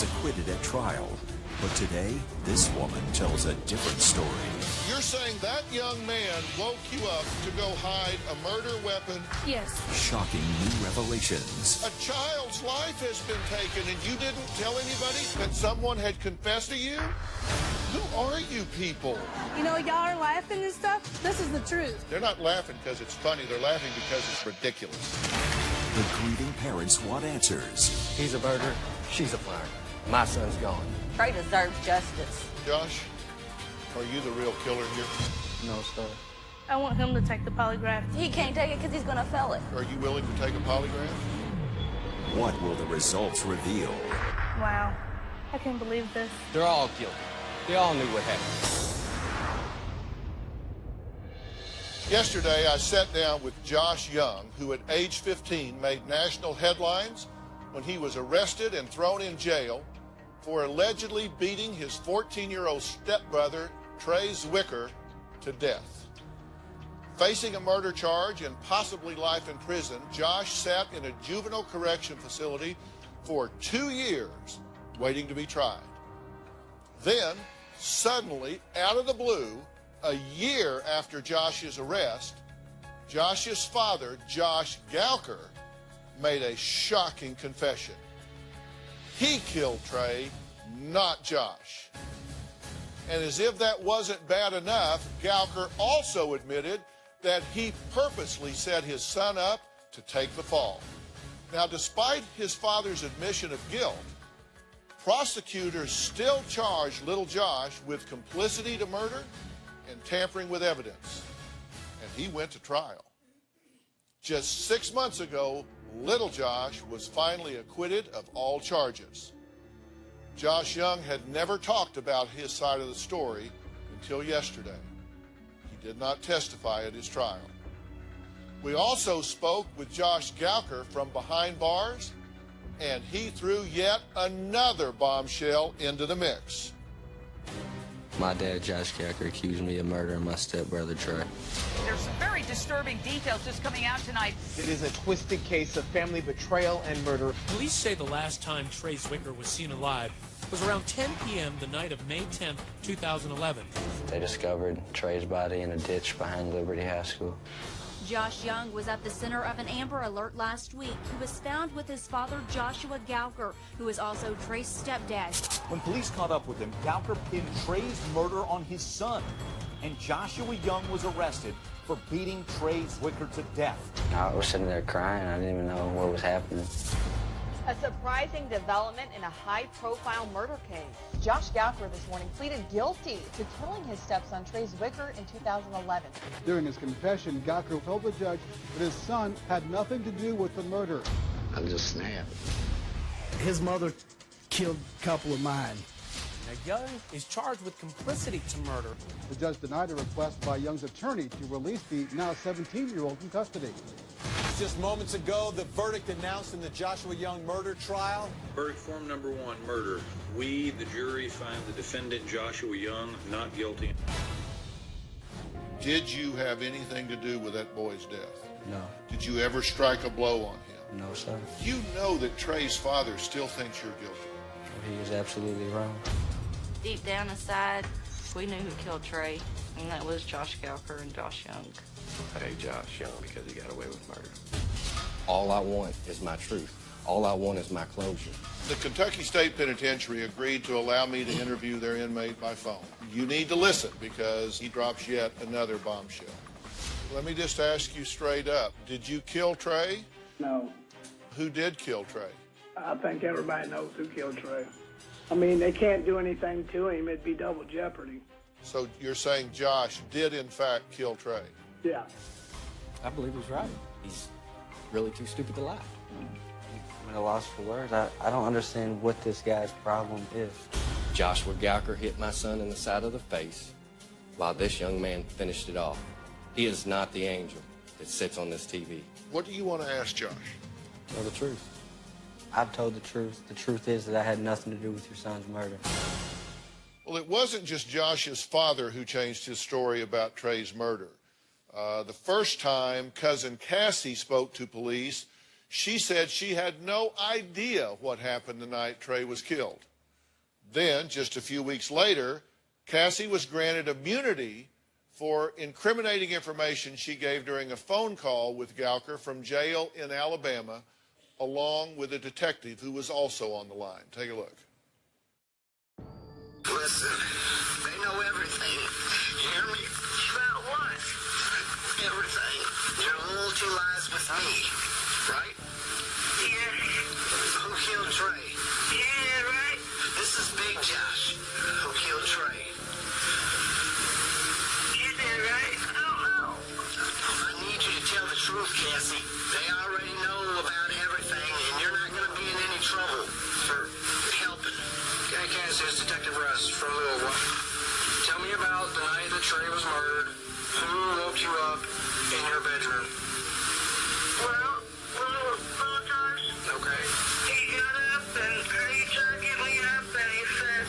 was acquitted at trial. But today, this woman tells a different story. You're saying that young man woke you up to go hide a murder weapon? Yes. Shocking new revelations. A child's life has been taken and you didn't tell anybody that someone had confessed to you? Who are you people? You know, y'all are laughing and stuff. This is the truth. They're not laughing because it's funny. They're laughing because it's ridiculous. The grieving parents want answers. He's a murderer. She's a flirt. My son's gone. Trey deserves justice. Josh, are you the real killer here? No, sir. I want him to take the polygraph. He can't take it because he's going to fail it. Are you willing to take a polygraph? What will the results reveal? Wow. I can't believe this. They're all guilty. They all knew what happened. Yesterday, I sat down with Josh Young, who at age 15 made national headlines when he was arrested and thrown in jail for allegedly beating his 14-year-old stepbrother, Trey Zwicker, to death. Facing a murder charge and possibly life in prison, Josh sat in a juvenile correction facility for 2 years waiting to be tried. Then, suddenly, out of the blue, a year after Josh's arrest, Josh's father, Josh Gowker, made a shocking confession. He killed Trey, not Josh. And as if that wasn't bad enough, Gowker also admitted that he purposely set his son up to take the fall. Now, despite his father's admission of guilt, prosecutors still charged little Josh with complicity to murder and tampering with evidence. And he went to trial. Just 6 months ago, little Josh was finally acquitted of all charges. Josh Young had never talked about his side of the story until yesterday. He did not testify at his trial. We also spoke with Josh Gowker from behind bars, and he threw yet another bombshell into the mix. My dad, Josh Gowker, accused me of murdering my stepbrother, Trey. There's some very disturbing details just coming out tonight. It is a twisted case of family betrayal and murder. Police say the last time Trey Zwicker was seen alive was around 10 p.m. the night of May 10th, 2011. They discovered Trey's body in a ditch behind Liberty High School. Josh Young was at the center of an Amber Alert last week. He was found with his father, Joshua Gowker, who is also Trey's stepdad. When police caught up with him, Gowker pinned Trey's murder on his son, and Joshua Young was arrested for beating Trey Zwicker to death. I was sitting there crying. I didn't even know what was happening. A surprising development in a high-profile murder case. Josh Gowker this morning pleaded guilty to killing his stepson, Trey Zwicker, in 2011. During his confession, Gowker told the judge that his son had nothing to do with the murder. I just snapped. His mother killed a couple of mine. Now, Young is charged with complicity to murder. The judge denied a request by Young's attorney to release the now 17-year-old from custody. Just moments ago, the verdict announced in the Joshua Young murder trial. Verdict form number 1, murder. We, the jury, find the defendant Joshua Young not guilty. Did you have anything to do with that boy's death? No. Did you ever strike a blow on him? No, sir. You know that Trey's father still thinks you're guilty. He was absolutely wrong. Deep down inside, we knew who killed Trey, and that was Josh Gowker and Josh Young. I hate Josh Young because he got away with murder. All I want is my truth. All I want is my closure. The Kentucky State Penitentiary agreed to allow me to interview their inmate by phone. You need to listen because he drops yet another bombshell. Let me just ask you straight up. Did you kill Trey? No. Who did kill Trey? I think everybody knows who killed Trey. I mean, they can't do anything to him. It'd be double jeopardy. So you're saying Josh did, in fact, kill Trey? Yeah. I believe he's right. He's really too stupid to lie. I'm at a loss for words. I don't understand what this guy's problem is. Joshua Gowker hit my son in the side of the face while this young man finished it off. He is not the angel that sits on this TV. What do you want to ask Josh? Tell the truth. I've told the truth. The truth is that I had nothing to do with your son's murder. Well, it wasn't just Josh's father who changed his story about Trey's murder. The first time cousin Cassie spoke to police, She said she had no idea what happened the night Trey was killed. Then, just a few weeks later, Cassie was granted immunity for incriminating information she gave during a phone call with Gowker from jail in Alabama, along with a detective who was also on the line. Take a look. Listen, they know everything. You hear me? About what? Everything. Your loyalty lies with me, right? Yeah. Who killed Trey? Yeah, right. This is Big Josh, who killed Trey. You did, right? I don't know. I need you to tell the truth, Cassie. They already know about everything, and you're not going to be in any trouble for helping. Okay, Cassie, it's Detective Russ from Louisville. Tell me about the night that Trey was murdered. Who woke you up in your bedroom? Well, little Josh. Okay. He got up and he tried to get me up and he said,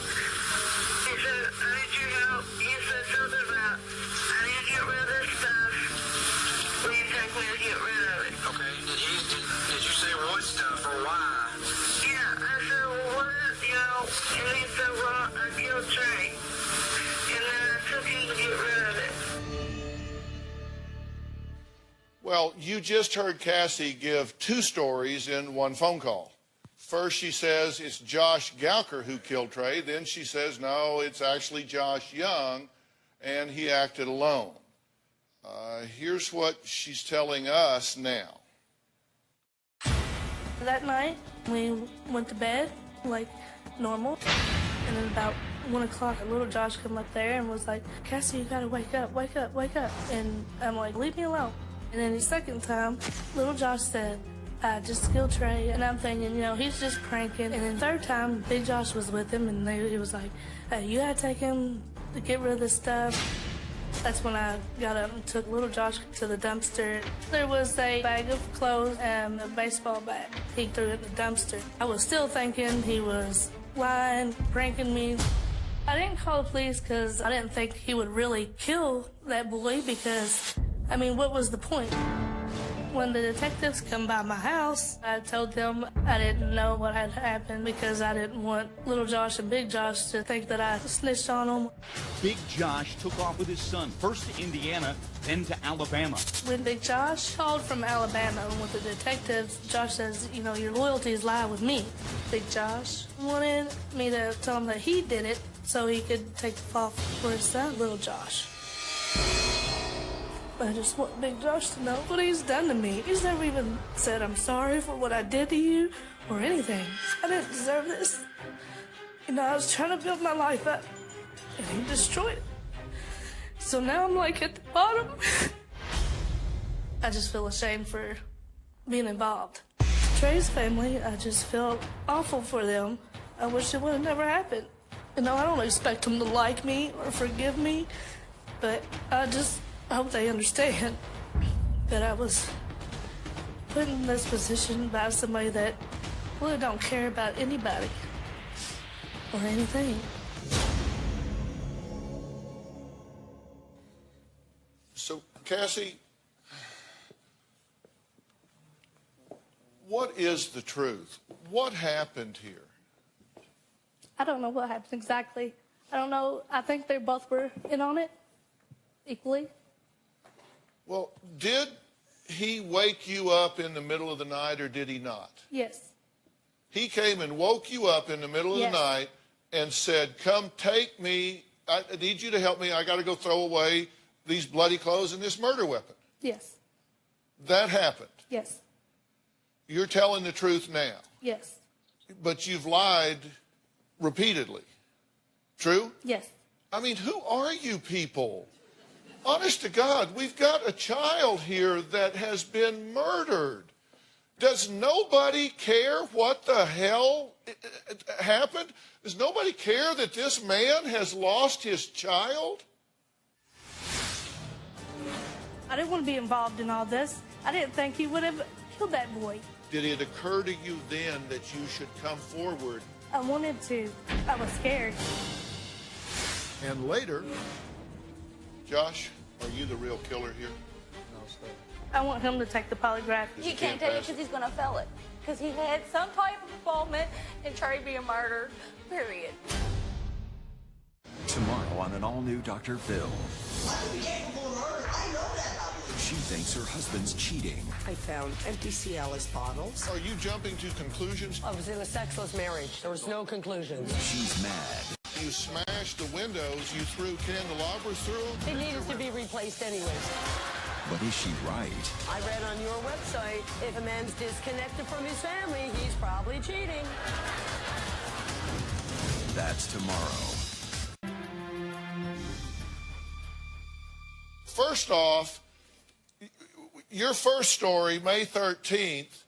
I need your help. He said something about, I need to get rid of this stuff. Will you take me to get rid of it? Okay. Did you say what stuff or why? Yeah, I said, well, what is, and he said, well, I killed Trey. And then I took him to get rid of it. Well, you just heard Cassie give two stories in one phone call. First, she says it's Josh Gowker who killed Trey. Then she says, no, it's actually Josh Young, and he acted alone. Here's what she's telling us now. That night, we went to bed like normal, and then about 1 o'clock, little Josh came up there and was like, Cassie, you gotta wake up, wake up, wake up. And I'm like, leave me alone. And then the second time, little Josh said, I just killed Trey. And I'm thinking, he's just pranking. And then third time, Big Josh was with him, and he was like, hey, you gotta take him to get rid of this stuff. That's when I got up and took little Josh to the dumpster. There was a bag of clothes and a baseball bat. He threw it in the dumpster. I was still thinking he was lying, pranking me. I didn't call the police because I didn't think he would really kill that boy because, what was the point? When the detectives come by my house, I told them I didn't know what had happened because I didn't want little Josh and Big Josh to think that I snitched on them. Big Josh took off with his son, first to Indiana, then to Alabama. When Big Josh called from Alabama with the detectives, Josh says, your loyalties lie with me. Big Josh wanted me to tell him that he did it so he could take the fall for his son, little Josh. I just want Big Josh to know what he's done to me. He's never even said I'm sorry for what I did to you or anything. I didn't deserve this. I was trying to build my life up, and he destroyed it. So now I'm like at the bottom. I just feel ashamed for being involved. Trey's family, I just feel awful for them. I wish it would have never happened. I don't expect them to like me or forgive me, but I hope they understand that I was put in this position by somebody that really don't care about anybody or anything. So, Cassie, what is the truth? What happened here? I don't know what happened exactly. I don't know. I think they both were in on it equally. Well, did he wake you up in the middle of the night or did he not? Yes. He came and woke you up in the middle of the night and said, come take me. I need you to help me. I got to go throw away these bloody clothes and this murder weapon. Yes. That happened. Yes. You're telling the truth now. Yes. But you've lied repeatedly. True? Yes. Who are you people? Honest to God, we've got a child here that has been murdered. Does nobody care what the hell happened? Does nobody care that this man has lost his child? I didn't want to be involved in all this. I didn't think he would have killed that boy. Did it occur to you then that you should come forward? I wanted to. I was scared. And later, Josh, are you the real killer here? No, sir. I want him to take the polygraph. He can't take it because he's going to fail it. Because he had some type of involvement in Trey being murdered, period. Tomorrow on an all-new Dr. Phil. She thinks her husband's cheating. I found empty Cialis bottles. Are you jumping to conclusions? I was in a sexless marriage. There was no conclusions. She's mad. You smashed the windows, you threw candelabras through them. It needed to be replaced anyways. But is she right? I read on your website, if a man's disconnected from his family, he's probably cheating. That's tomorrow. First off, your first story, May 13th,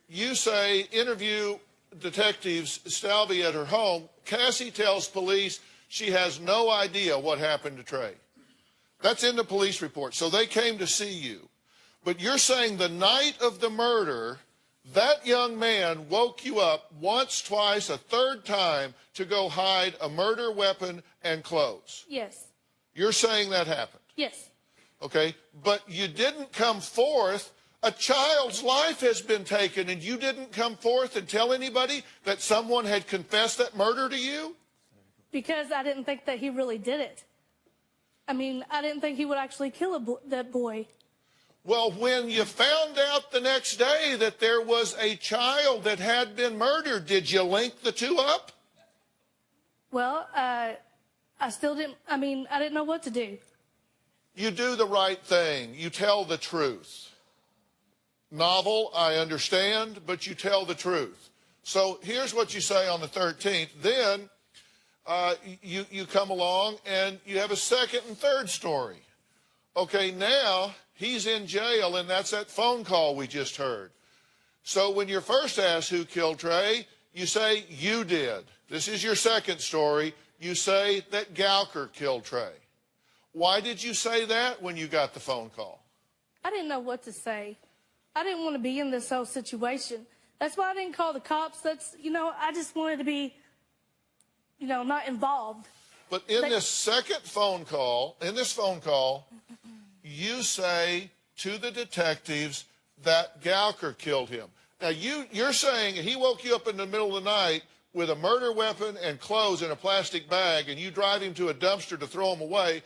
you say interview detectives Stalvey at her home. Cassie tells police she has no idea what happened to Trey. That's in the police report. So they came to see you. But you're saying the night of the murder, that young man woke you up once, twice, a third time to go hide a murder weapon and clothes. Yes. You're saying that happened. Yes. Okay, but you didn't come forth. A child's life has been taken, and you didn't come forth and tell anybody that someone had confessed that murder to you? Because I didn't think that he really did it. I mean, I didn't think he would actually kill that boy. Well, when you found out the next day that there was a child that had been murdered, did you link the two up? Well, I still didn't, I didn't know what to do. You do the right thing. You tell the truth. Novel, I understand, but you tell the truth. So here's what you say on the 13th. Then you come along and you have a second and third story. Okay, now he's in jail, and that's that phone call we just heard. So when you're first asked who killed Trey, you say you did. This is your second story. You say that Gowker killed Trey. Why did you say that when you got the phone call? I didn't know what to say. I didn't want to be in this whole situation. That's why I didn't call the cops. I just wanted to be, not involved. But in this second phone call, you say to the detectives that Gowker killed him. Now, you're saying he woke you up in the middle of the night with a murder weapon and clothes in a plastic bag, and you drive him to a dumpster to throw him away,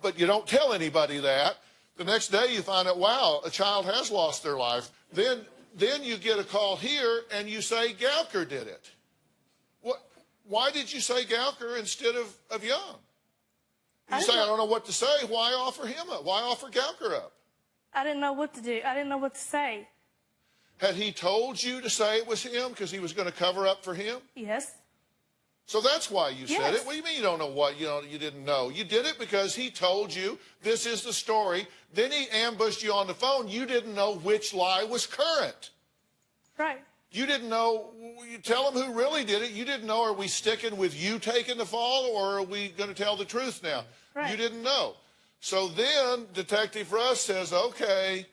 but you don't tell anybody that. The next day you find out, wow, a child has lost their life. Then you get a call here and you say Gowker did it. Why did you say Gowker instead of Young? You say, I don't know what to say. Why offer him up? Why offer Gowker up? I didn't know what to do. I didn't know what to say. Had he told you to say it was him because he was going to cover up for him? Yes. So that's why you said it. What do you mean you don't know what you didn't know? You did it because he told you this is the story. Then he ambushed you on the phone. You didn't know which lie was current. Right. You didn't know. You tell him who really did it. You didn't know, are we sticking with you taking the fall, or are we going to tell the truth now? Right. You didn't know. So then Detective Russ says, okay,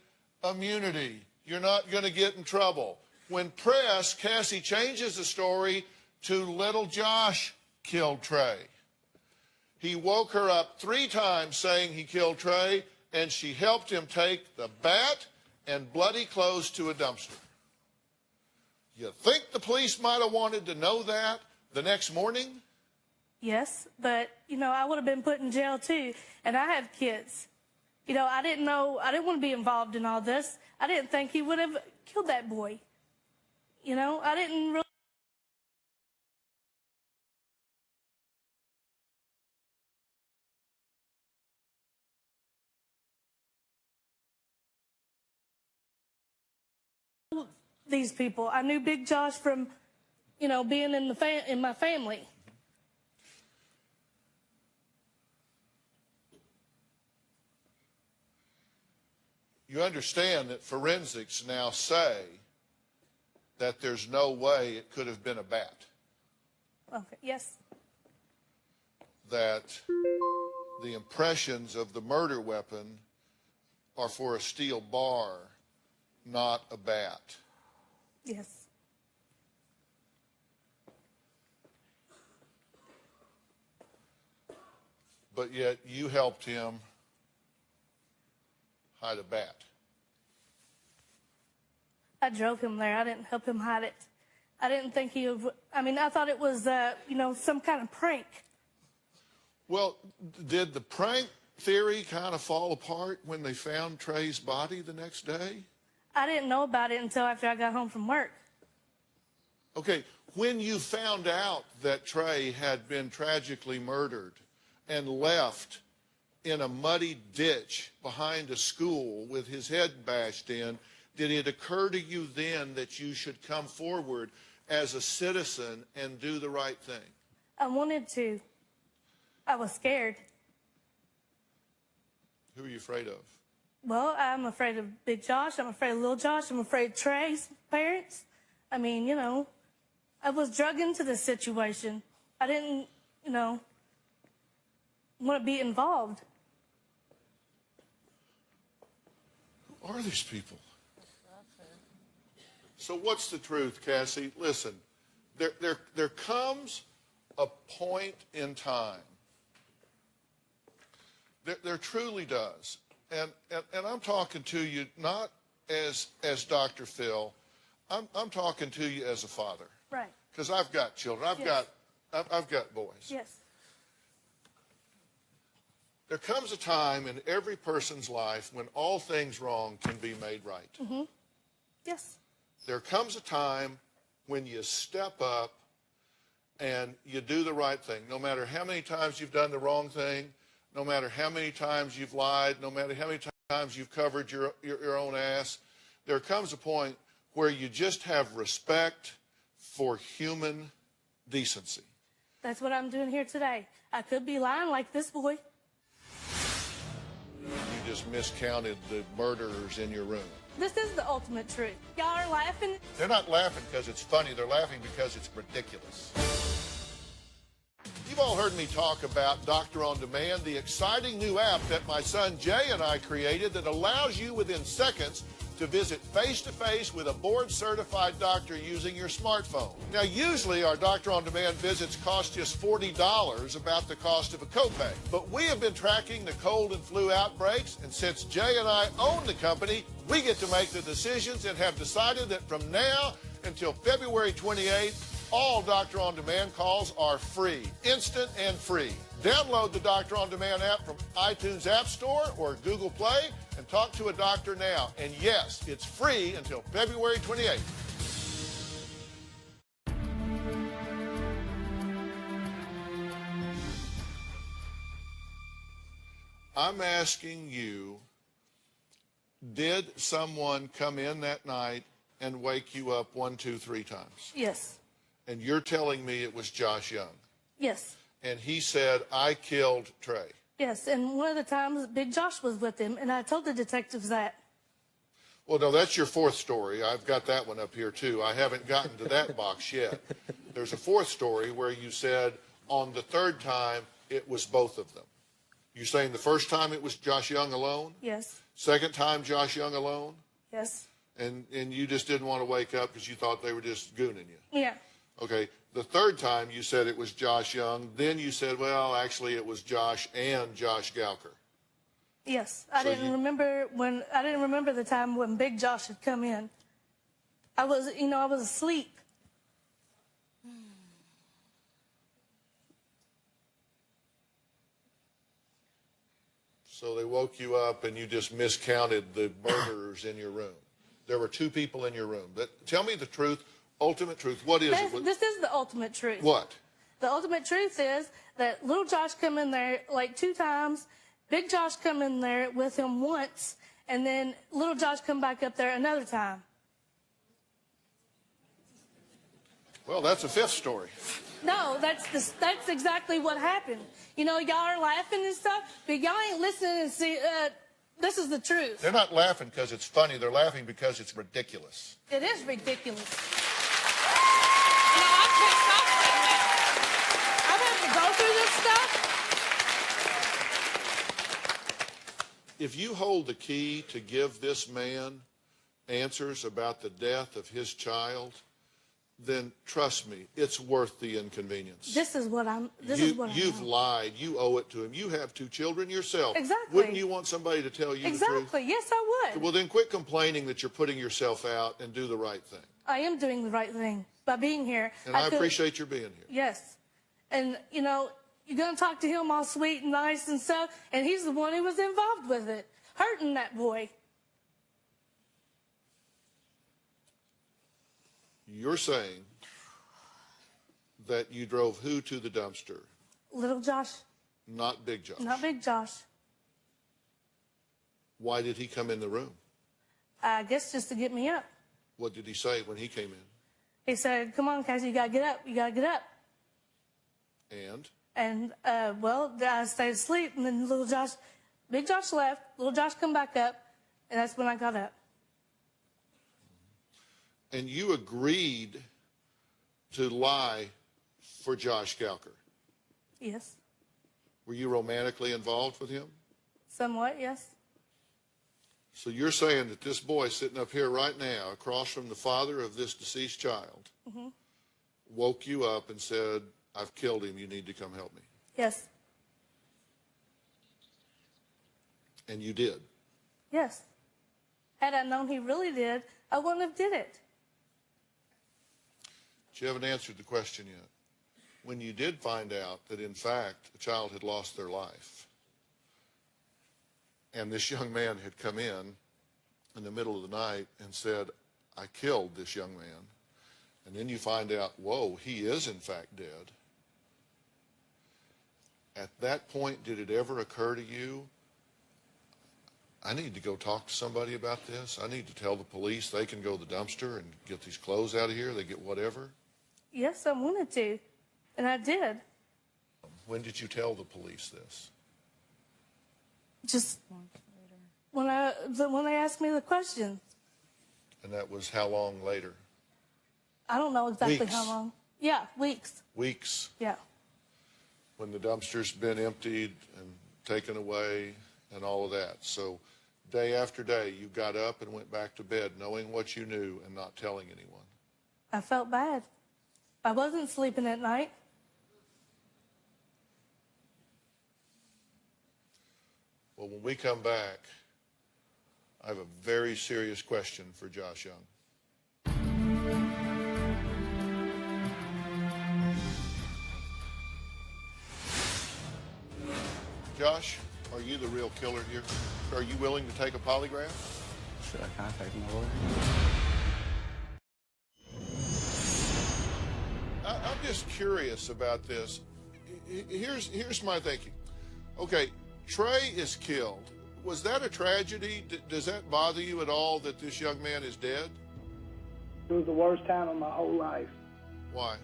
immunity. You're not going to get in trouble. When pressed, Cassie changes the story to little Josh killed Trey. He woke her up 3 times saying he killed Trey, and she helped him take the bat and bloody clothes to a dumpster. You think the police might have wanted to know that the next morning? Yes, but, I would have been put in jail too, and I have kids. I didn't want to be involved in all this. I didn't think he would have killed that boy. I didn't really. These people. I knew Big Josh from, being in my family. You understand that forensics now say that there's no way it could have been a bat. Okay. Yes. That the impressions of the murder weapon are for a steel bar, not a bat. Yes. But yet you helped him hide a bat. I drove him there. I didn't help him hide it. I didn't think he would, I mean, I thought it was, some kind of prank. Well, did the prank theory kind of fall apart when they found Trey's body the next day? I didn't know about it until after I got home from work. Okay, when you found out that Trey had been tragically murdered and left in a muddy ditch behind a school with his head bashed in, did it occur to you then that you should come forward as a citizen and do the right thing? I wanted to. I was scared. Who are you afraid of? Well, I'm afraid of Big Josh. I'm afraid of Little Josh. I'm afraid of Trey's parents. I mean, I was drugged into this situation. I didn't, want to be involved. Who are these people? So what's the truth, Cassie? Listen, there comes a point in time. There truly does. And I'm talking to you not as Dr. Phil. I'm talking to you as a father. Right. Because I've got children. I've got boys. Yes. There comes a time in every person's life when all things wrong can be made right. Mm-hmm. Yes. There comes a time when you step up and you do the right thing. No matter how many times you've done the wrong thing, no matter how many times you've lied, no matter how many times you've covered your own ass, there comes a point where you just have respect for human decency. That's what I'm doing here today. I could be lying like this boy. You just miscounted the murderers in your room. This is the ultimate truth. Y'all are laughing. They're not laughing because it's funny. They're laughing because it's ridiculous. You've all heard me talk about Doctor on Demand, the exciting new app that my son Jay and I created that allows you within seconds to visit face-to-face with a board-certified doctor using your smartphone. Now, usually our Doctor on Demand visits cost just $40, about the cost of a copay. But we have been tracking the cold and flu outbreaks, and since Jay and I own the company, we get to make the decisions and have decided that from now until February 28th, all Doctor on Demand calls are free, instant and free. Download the Doctor on Demand app from iTunes App Store or Google Play and talk to a doctor now. And yes, it's free until February 28th. I'm asking you, did someone come in that night and wake you up 1, 2, 3 times? Yes. And you're telling me it was Josh Young. Yes. And he said, I killed Trey. Yes, and one of the times Big Josh was with him, and I told the detectives that. Well, no, that's your fourth story. I've got that one up here, too. I haven't gotten to that box yet. There's a fourth story where you said on the third time it was both of them. You saying the first time it was Josh Young alone? Yes. Second time Josh Young alone? Yes. And you just didn't want to wake up because you thought they were just gooning you? Yeah. Okay. The third time you said it was Josh Young. Then you said, well, actually it was Josh and Josh Gowker. Yes. I didn't remember the time when Big Josh had come in. I was asleep. So they woke you up and you just miscounted the murderers in your room. There were 2 people in your room. Tell me the truth, ultimate truth. What is it? This is the ultimate truth. What? The ultimate truth is that little Josh come in there like 2 times, Big Josh come in there with him once, and then little Josh come back up there another time. Well, that's a 5th story. No, that's exactly what happened. Y'all are laughing and stuff, but y'all ain't listening and see. This is the truth. They're not laughing because it's funny. They're laughing because it's ridiculous. It is ridiculous. I'm pissed off right now. I've had to go through this stuff. If you hold the key to give this man answers about the death of his child, then trust me, it's worth the inconvenience. This is what I'm. You've lied. You owe it to him. You have 2 children yourself. Exactly. Wouldn't you want somebody to tell you the truth? Exactly. Yes, I would. Well, then quit complaining that you're putting yourself out and do the right thing. I am doing the right thing by being here. And I appreciate your being here. Yes. And, you know, you're going to talk to him all sweet and nice and stuff, and he's the one who was involved with it, hurting that boy. You're saying that you drove who to the dumpster? Little Josh. Not Big Josh. Not Big Josh. Why did he come in the room? I guess just to get me up. What did he say when he came in? He said, come on, Cassie, you got to get up. You got to get up. And? And, well, I stayed asleep, and then Big Josh left. Little Josh come back up, and that's when I got up. And you agreed to lie for Josh Gowker? Yes. Were you romantically involved with him? Somewhat, yes. So you're saying that this boy sitting up here right now, across from the father of this deceased child, woke you up and said, I've killed him, you need to come help me. Yes. And you did? Yes. Had I known he really did, I wouldn't have did it. But you haven't answered the question yet. When you did find out that, in fact, a child had lost their life, and this young man had come in the middle of the night and said, I killed this young man, and then you find out, whoa, he is in fact dead. At that point, did it ever occur to you, I need to go talk to somebody about this? I need to tell the police they can go to the dumpster and get these clothes out of here, they get whatever? Yes, I wanted to, and I did. When did you tell the police this? Just when they asked me the question. And that was how long later? I don't know exactly Weeks. how long. Yeah, weeks. Weeks. Yeah. When the dumpster's been emptied and taken away and all of that. So day after day, you got up and went back to bed knowing what you knew and not telling anyone. I felt bad. I wasn't sleeping at night. Well, when we come back, I have a very serious question for Josh Young. Josh, are you the real killer here? Are you willing to take a polygraph? Should I contact my lawyer? I'm just curious about this. Here's my thinking. Okay, Trey is killed. Was that a tragedy? Does that bother you at all that this young man is dead? It was the worst time of my whole life. Why?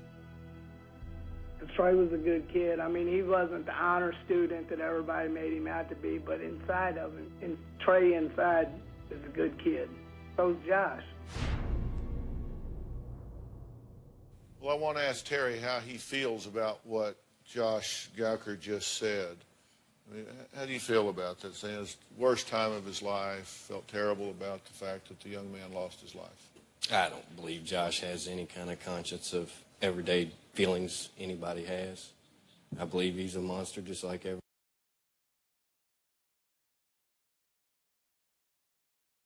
Trey was a good kid. I mean, he wasn't the honor student that everybody made him out to be, but inside of him, Trey inside is a good kid. So's Josh. Well, I want to ask Terry how he feels about what Josh Gowker just said. I mean, how do you feel about that? Saying it's the worst time of his life, felt terrible about the fact that the young man lost his life. I don't believe Josh has any kind of conscience of everyday feelings anybody has. I believe he's a monster just like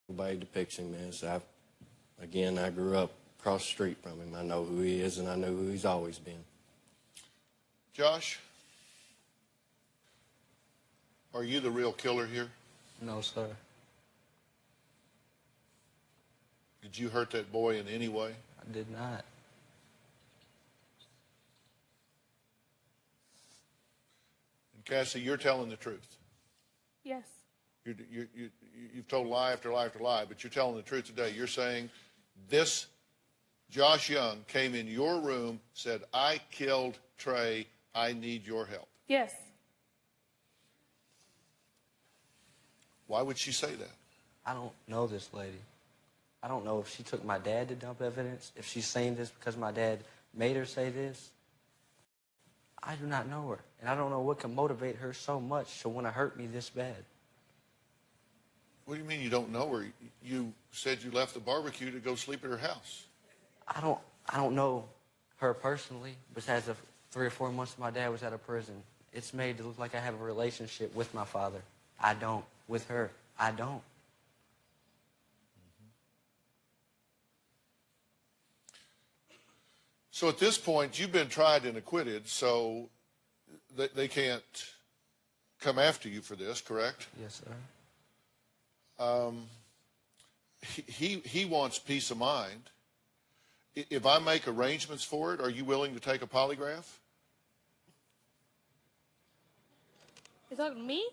everybody depicts him as. I grew up across the street from him. I know who he is, and I know who he's always been. Josh, are you the real killer here? No, sir. Did you hurt that boy in any way? I did not. And Cassie, you're telling the truth. Yes. You've told lie after lie after lie, but you're telling the truth today. You're saying this Josh Young came in your room, said, I killed Trey, I need your help. Yes. Why would she say that? I don't know this lady. I don't know if she took my dad to dump evidence, if she's saying this because my dad made her say this. I do not know her, and I don't know what can motivate her so much to want to hurt me this bad. What do you mean you don't know her? You said you left the barbecue to go sleep at her house. I don't know her personally, besides the 3 or 4 months my dad was out of prison. It's made it look like I have a relationship with my father. I don't. With her, I don't. So at this point, you've been tried and acquitted, so they can't come after you for this, correct? Yes, sir. He wants peace of mind. If I make arrangements for it, are you willing to take a polygraph? You talking to me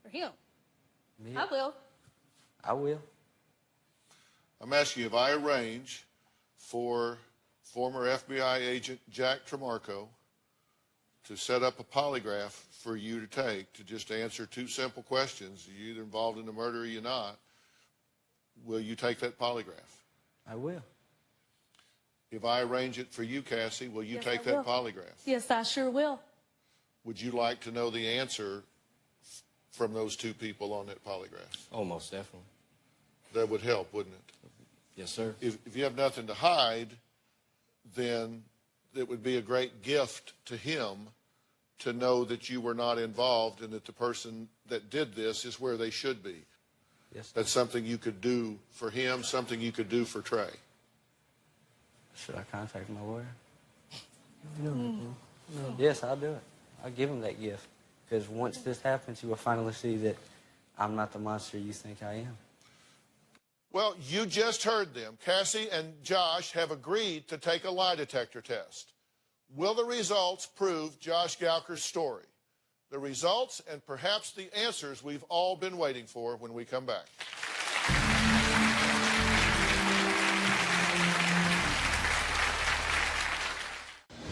or him? Me? I will. I will. I'm asking you if I arrange for former FBI agent Jack Tremarco to set up a polygraph for you to take to just answer 2 simple questions. You're either involved in the murder or you're not. Will you take that polygraph? I will. If I arrange it for you, Cassie, will you Yes, take I that will. polygraph? Yes, I sure will. Would you like to know the answer from those 2 people on that polygraph? Oh, most definitely. That would help, wouldn't it? Yes, sir. If you have nothing to hide, then it would be a great gift to him to know that you were not involved and that the person that did this is where they should be. Yes, sir. That's something you could do for him, something you could do for Trey. Should I contact my lawyer? No. Yes, I'll do it. I'll give him that gift. Because once this happens, you will finally see that I'm not the monster you think I am. Well, you just heard them. Cassie and Josh have agreed to take a lie detector test. Will the results prove Josh Gauker's story? The results and perhaps the answers we've all been waiting for when we come back.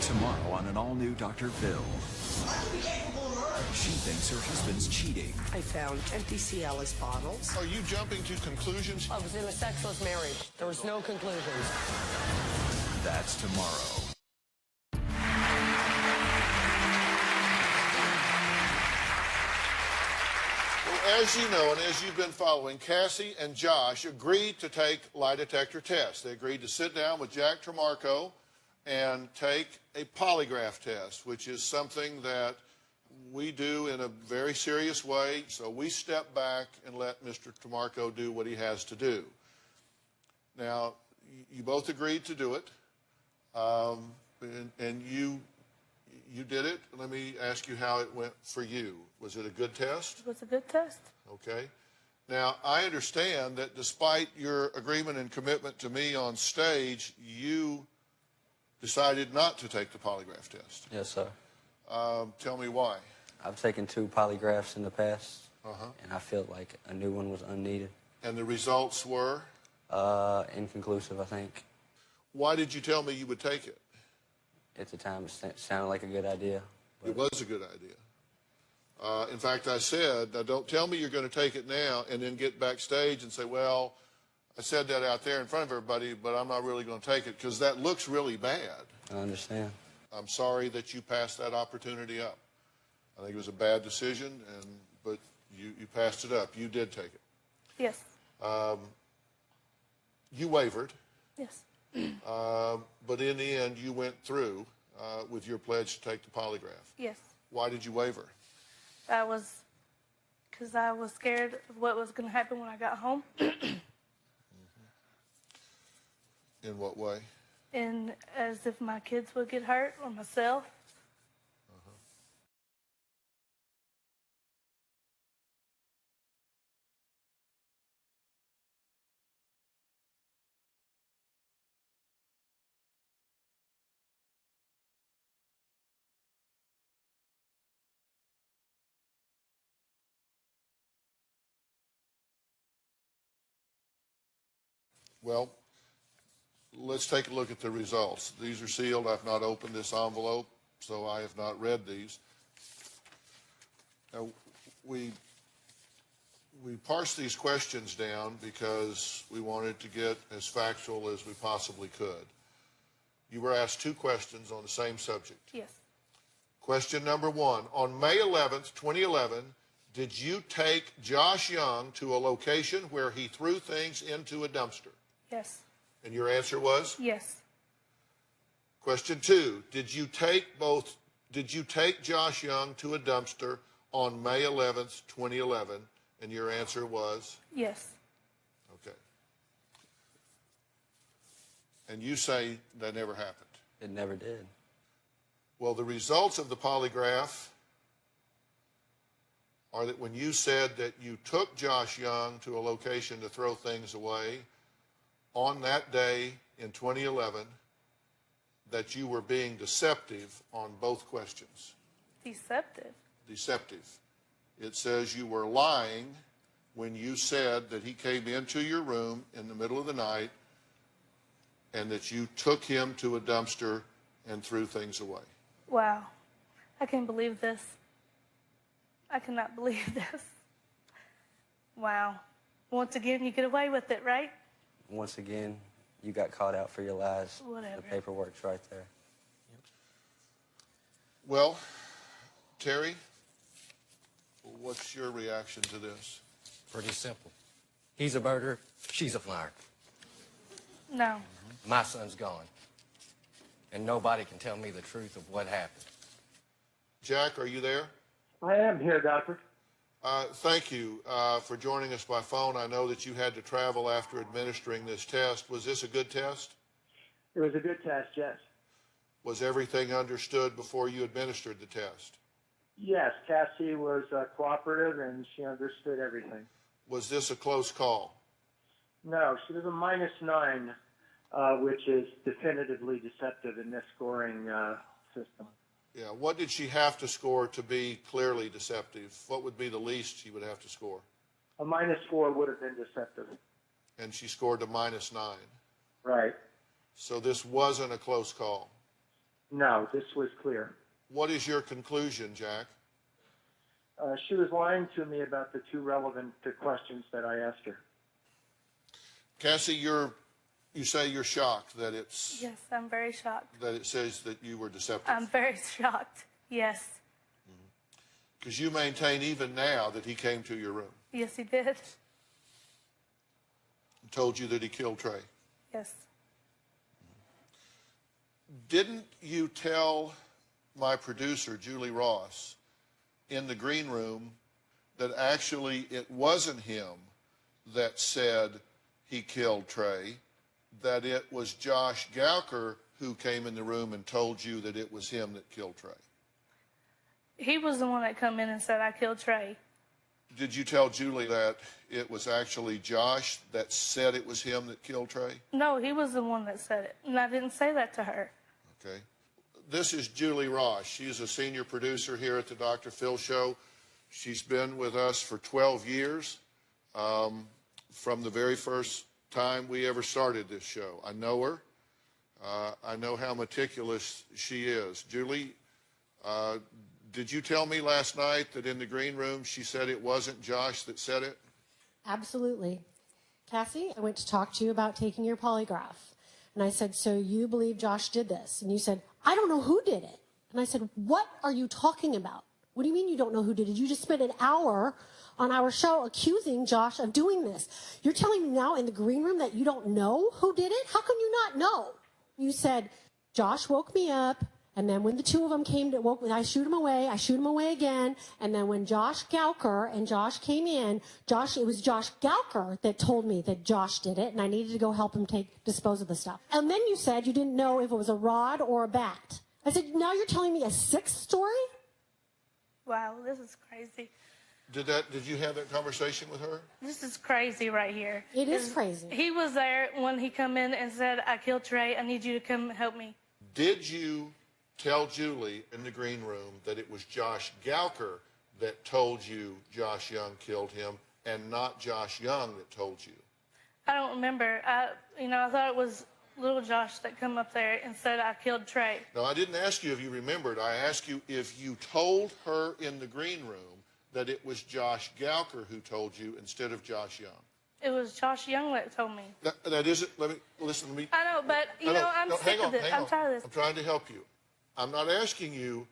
Tomorrow on an all-new Dr. Phil. She thinks her husband's cheating. I found empty Cialis bottles. Are you jumping to conclusions? I was in a sexless marriage. There was no conclusions. That's tomorrow. Well, as you know and as you've been following, Cassie and Josh agreed to take lie detector tests. They agreed to sit down with Jack Tremarco and take a polygraph test, which is something that we do in a very serious way. So we step back and let Mr. Tremarco do what he has to do. Now, you both agreed to do it, and you did it. Let me ask you how it went for you. Was it a good test? It was a good test. Okay. Now, I understand that despite your agreement and commitment to me on stage, you decided not to take the polygraph test. Yes, sir. Tell me why. I've taken 2 polygraphs in the past, and I feel like a new one was unneeded. And the results were? Inconclusive, I think. Why did you tell me you would take it? At the time, it sounded like a good idea. It was a good idea. In fact, I said, now don't tell me you're going to take it now and then get backstage and say, well, I said that out there in front of everybody, but I'm not really going to take it, because that looks really bad. I understand. I'm sorry that you passed that opportunity up. I think it was a bad decision, but you passed it up. You did take it. Yes. You wavered. Yes. But in the end, you went through with your pledge to take the polygraph. Yes. Why did you waver? Because I was scared of what was going to happen when I got home. In what way? And as if my kids would get hurt or myself. Well, let's take a look at the results. These are sealed. I've not opened this envelope, so I have not read these. Now, we parsed these questions down because we wanted to get as factual as we possibly could. You were asked 2 questions on the same subject. Yes. Question number 1. On May 11th, 2011, did you take Josh Young to a location where he threw things into a dumpster? Yes. And your answer was? Yes. Question 2, did you take Josh Young to a dumpster on May 11th, 2011? And your answer was? Yes. Okay. And you say that never happened? It never did. Well, the results of the polygraph are that when you said that you took Josh Young to a location to throw things away, on that day in 2011, that you were being deceptive on both questions. Deceptive? Deceptive. It says you were lying when you said that he came into your room in the middle of the night and that you took him to a dumpster and threw things away. Wow. I can't believe this. I cannot believe this. Wow. Once again, you get away with it, right? Once again, you got caught out for your lies. Whatever. The paperwork's right there. Well, Terry, what's your reaction to this? Pretty simple. He's a murderer. She's a liar. No. My son's gone. And nobody can tell me the truth of what happened. Jack, are you there? I am here, Doctor. Thank you for joining us by phone. I know that you had to travel after administering this test. Was this a good test? It was a good test, yes. Was everything understood before you administered the test? Yes, Cassie was cooperative and she understood everything. Was this a close call? No, she was a -9, which is definitively deceptive in this scoring system. Yeah. What did she have to score to be clearly deceptive? What would be the least she would have to score? A -4 would have been deceptive. And she scored a -9. Right. So this wasn't a close call. No, this was clear. What is your conclusion, Jack? She was lying to me about the 2 relevant questions that I asked her. Cassie, you say you're shocked that it's... Yes, I'm very shocked. That it says that you were deceptive. I'm very shocked. Yes. Because you maintain even now that he came to your room Yes, he did. and told you that he killed Trey. Yes. Didn't you tell my producer, Julie Ross, in the green room that actually it wasn't him that said he killed Trey, that it was Josh Gowker who came in the room and told you that it was him that killed Trey? He was the one that come in and said, I killed Trey. Did you tell Julie that it was actually Josh that said it was him that killed Trey? No, he was the one that said it, and I didn't say that to her. Okay. This is Julie Ross. She's a senior producer here at the Dr. Phil Show. She's been with us for 12 years, from the very first time we ever started this show. I know her. I know how meticulous she is. Julie, did you tell me last night that in the green room she said it wasn't Josh that said it? Absolutely. Cassie, I went to talk to you about taking your polygraph. And I said, so you believe Josh did this? And you said, I don't know who did it. And I said, what are you talking about? What do you mean you don't know who did it? You just spent an hour on our show accusing Josh of doing this. You're telling me now in the green room that you don't know who did it? How can you not know? You said, Josh woke me up, and then when the 2 of them came to woke me, I shoot him away again, and then when Josh Gowker and Josh came in, it was Josh Gowker that told me that Josh did it, and I needed to go help him dispose of the stuff. And then you said you didn't know if it was a rod or a bat. I said, now you're telling me a 6th story? Wow, this is crazy. Did you have that conversation with her? This is crazy right here. It is crazy. He was there when he come in and said, I killed Trey. I need you to come help me. Did you tell Julie in the green room that it was Josh Gowker that told you Josh Young killed him and not Josh Young that told you? I don't remember. I thought it was little Josh that come up there and said I killed Trey. No, I didn't ask you if you remembered. I asked you if you told her in the green room that it was Josh Gowker who told you instead of Josh Young. It was Josh Young that told me. That isn't. Let me. I know, but I'm sick of this. I'm tired of this. I'm trying to help you. I'm not asking you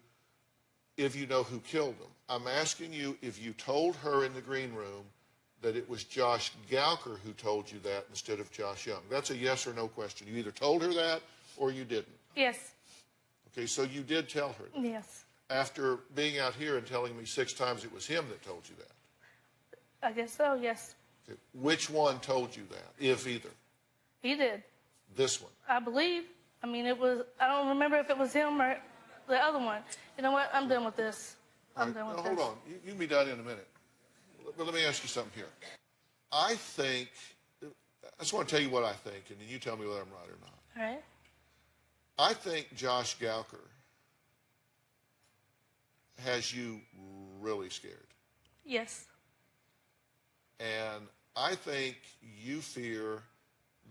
if you know who killed him. I'm asking you if you told her in the green room that it was Josh Gowker who told you that instead of Josh Young. That's a yes or no question. You either told her that or you didn't. Yes. Okay, so you did tell her that. Yes. After being out here and telling me 6 times it was him that told you that. I guess so, yes. Okay. Which one told you that, if either? He did. This one. I believe. I mean, I don't remember if it was him or the other one. You know what? I'm done with this. I'm done with this. Hold on. You can be done in a minute. But let me ask you something here. I just want to tell you what I think, and then you tell me whether I'm right or not. All right. I think Josh Gowker has you really scared. Yes. And I think you fear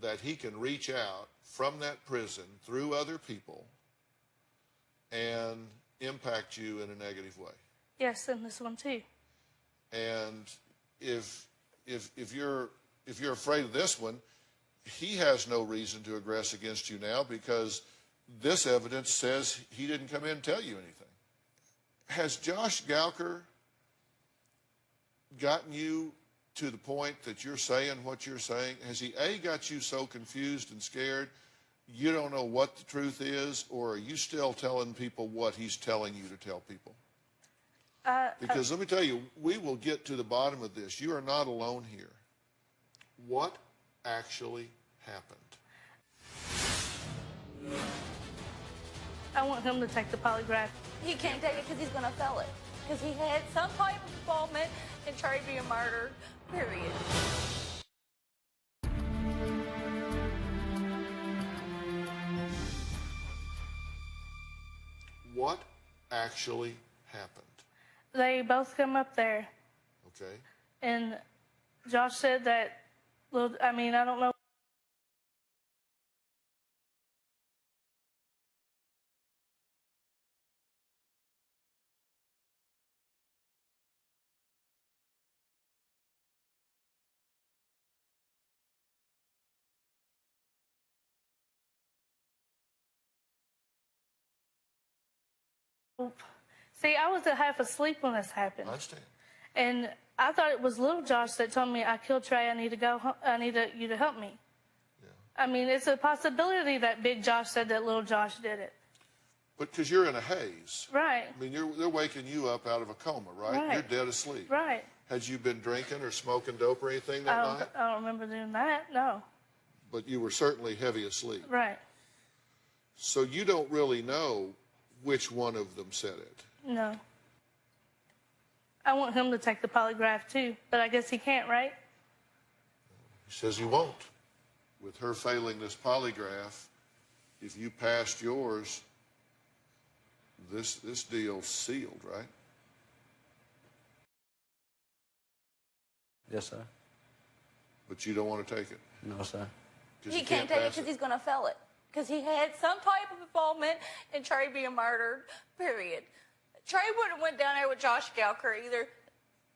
that he can reach out from that prison through other people and impact you in a negative way. Yes, and this one too. And if you're afraid of this one, he has no reason to aggress against you now because this evidence says he didn't come in and tell you anything. Has Josh Gowker gotten you to the point that you're saying what you're saying? Has he, A, got you so confused and scared you don't know what the truth is, or are you still telling people what he's telling you to tell people? Because let me tell you, we will get to the bottom of this. You are not alone here. What actually happened? I want him to take the polygraph. He can't take it because he's going to fail it. Because he had some type of involvement in Trey being murdered, period. What actually happened? They both come up there, Okay. and Josh said that, I don't know. See, I was half asleep when this happened. I understand. And I thought it was little Josh that told me, I killed Trey, I need to go home. You to help me. Yeah. I mean, it's a possibility that big Josh said that little Josh did it. But because you're in a haze. Right. I mean, they're waking you up out of a coma, right? Right. You're dead asleep. Right. Had you been drinking or smoking dope or anything that night? I don't remember doing that, no. But you were certainly heavy asleep. Right. So you don't really know which one of them said it. No. I want him to take the polygraph too, but I guess he can't, right? He says he won't. With her failing this polygraph, if you passed yours, this deal's sealed, right? Yes, sir. But you don't want to take it? No, sir. He can't take it because he's going to fail it. Because he had some type of involvement in Trey being murdered, period. Trey wouldn't have went down there with Josh Gowker either.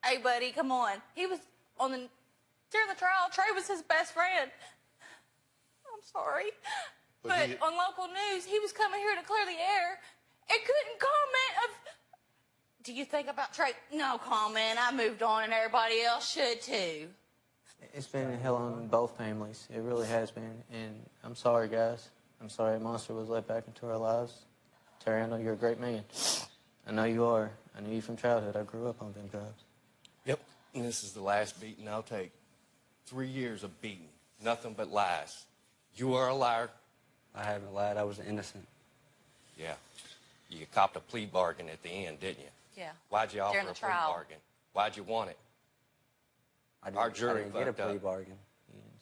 Hey, buddy, come on. He was during the trial, Trey was his best friend. I'm sorry. But on local news, he was coming here to clear the air and couldn't comment do you think about Trey? No comment. I moved on and everybody else should too. It's been hell on both families. It really has been. And I'm sorry, guys. I'm sorry a monster was let back into our lives. Terry, I know you're a great man. I know you are. I knew you from childhood. I grew up on them drugs. Yep. And this is the last beating I'll take. 3 years of beating. Nothing but lies. You are a liar. I haven't lied. I was innocent. Yeah. You copped a plea bargain at the end, didn't you? Yeah. Why'd you offer During a the plea trial. bargain? Why'd you want it? Our jury didn't get a plea bargain.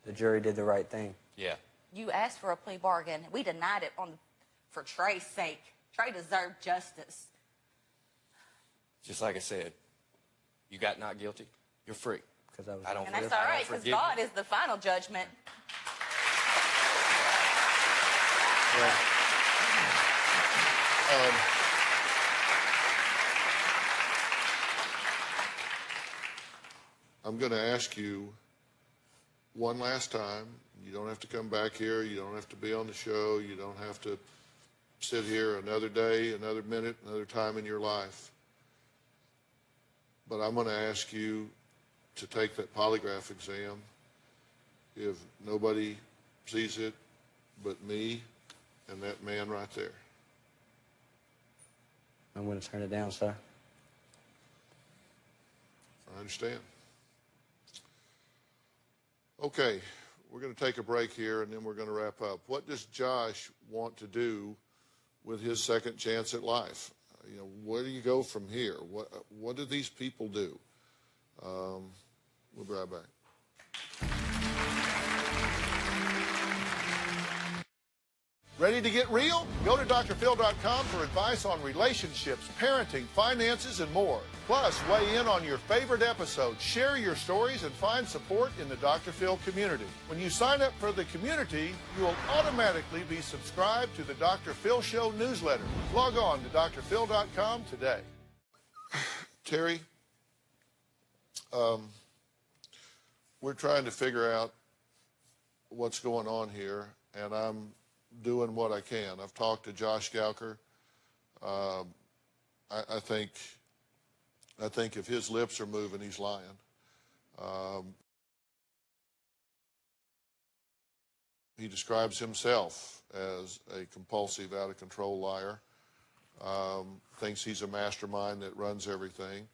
The jury did the right thing. Yeah. You asked for a plea bargain. We denied it for Trey's sake. Trey deserved justice. Just like I said, you got not guilty, you're free. I don't And that's all right, because God is the final judgment. I'm going to ask you one last time. You don't have to come back here. You don't have to be on the show. You don't have to sit here another day, another minute, another time in your life. But I'm going to ask you to take that polygraph exam. If nobody sees it but me and that man right there. I'm going to turn it down, sir. I understand. Okay, we're going to take a break here, and then we're going to wrap up. What does Josh want to do with his second chance at life? You know, where do you go from here? What do these people do? We'll be right back. Ready to get real? Go to drphil.com for advice on relationships, parenting, finances, and more. Plus, weigh in on your favorite episodes, share your stories, and find support in the Dr. Phil community. When you sign up for the community, you will automatically be subscribed to the Dr. Phil Show newsletter. Log on to drphil.com today. Terry, we're trying to figure out what's going on here, and I'm doing what I can. I've talked to Josh Gowker. I think if his lips are moving, he's lying. He describes himself as a compulsive, out-of-control liar. Thinks he's a mastermind that runs everything.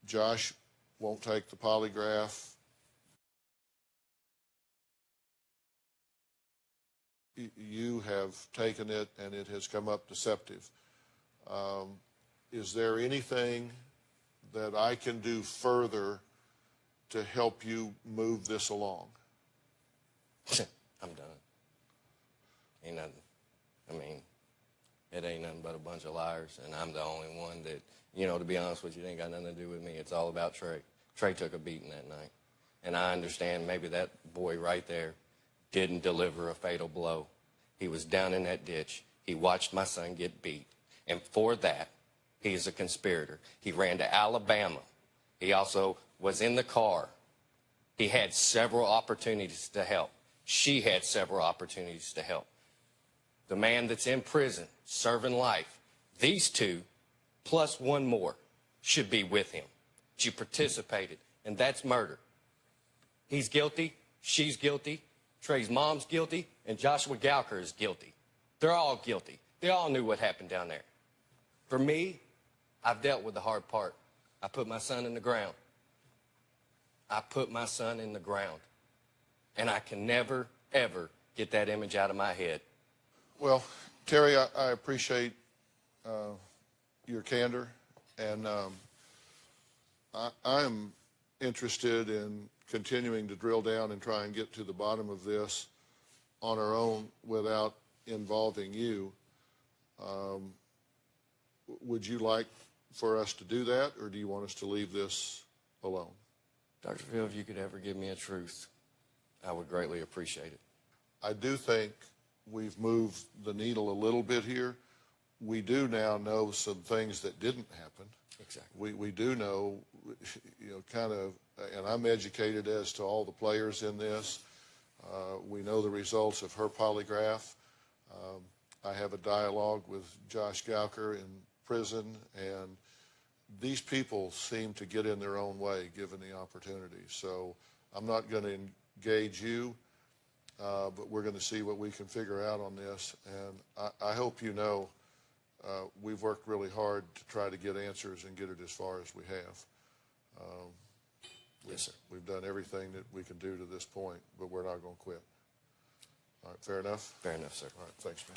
Josh won't take the polygraph. You have taken it, and it has come up deceptive. Is there anything that I can do further to help you move this along? I'm done. Ain't nothing. I mean, it ain't nothing but a bunch of liars, and I'm the only one that, you know, to be honest with you, it ain't got nothing to do with me. It's all about Trey. Trey took a beating that night. And I understand maybe that boy right there didn't deliver a fatal blow. He was down in that ditch. He watched my son get beat. And for that, he is a conspirator. He ran to Alabama. He also was in the car. He had several opportunities to help. She had several opportunities to help. The man that's in prison, serving life, these two, plus one more, should be with him. She participated, and that's murder. He's guilty. She's guilty. Trey's mom's guilty, and Joshua Gowker is guilty. They're all guilty. They all knew what happened down there. For me, I've dealt with the hard part. I put my son in the ground. I put my son in the ground. And I can never, ever get that image out of my head. Well, Terry, I appreciate your candor, and I'm interested in continuing to drill down and try and get to the bottom of this on our own without involving you. Would you like for us to do that, or do you want us to leave this alone? Dr. Phil, if you could ever give me a truth, I would greatly appreciate it. I do think we've moved the needle a little bit here. We do now know some things that didn't happen. Exactly. We do know, you know, kind of, and I'm educated as to all the players in this. We know the results of her polygraph. I have a dialogue with Josh Gowker in prison, and these people seem to get in their own way given the opportunity. So I'm not going to engage you, but we're going to see what we can figure out on this. And I hope you know we've worked really hard to try to get answers and get it as far as we have. Yes, sir. We've done everything that we can do to this point, but we're not going to quit. All right, fair enough? Fair enough, sir. All right, thanks, man.